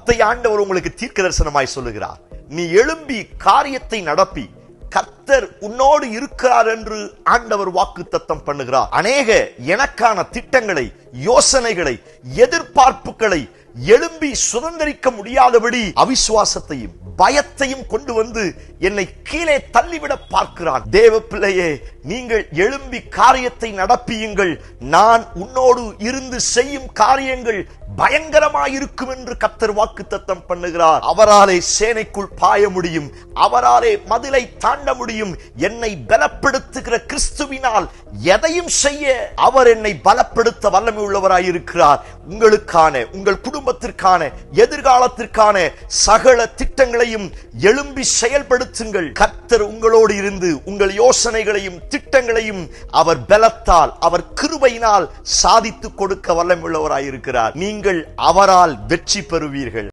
வார்த்தை ஆண்டவர் உங்களுக்கு தீர்க்க தரிசனமாய் சொல்லுகிறார். நீ எழும்பி காரியத்தை நடப்பி, கர்த்தர் உன்னோடு இருக்கிறார் என்று ஆண்டவர் வாக்குத்தத்தம் பண்ணுகிறார். அநேக எனக்கான திட்டங்களை, யோசனைகளை, எதிர்பார்ப்புகளை எழும்பி சுதந்திரிக்க முடியாதபடி அவிசுவாசத்தையும் பயத்தையும் கொண்டு வந்து என்னை கீழே தள்ளிவிட பார்க்கிறான். தேவ பிள்ளையே, நீங்கள் எழும்பி காரியத்தை நடப்பியுங்கள். நான் உன்னோடு இருந்து செய்யும் காரியங்கள் பயங்கரமாயிருக்கும் என்று கர்த்தர் வாக்குத்தத்தம் பண்ணுகிறார். அவராலே சேனைக்குள் பாய முடியும், அவராலே மதிலை தாண்ட முடியும். என்னை பலப்படுத்துகிற கிறிஸ்துவினால் எதையும் செய்ய அவர் என்னை பலப்படுத்த வல்லமை உள்ளவராயிருக்கிறார். உங்களுக்கான, உங்கள் குடும்பத்திற்கான, எதிர்காலத்திற்கான சகல திட்டங்களையும் எழும்பி செயல்படுத்துங்கள். கர்த்தர் உங்களோடு இருந்து உங்கள் யோசனைகளையும் திட்டங்களையும் அவர் பலத்தால், அவர் கிருபையினால் சாதித்துக் கொடுக்க வல்லமை உள்ளவராயிருக்கிறார். நீங்கள் அவரால் வெற்றி பெறுவீர்கள்.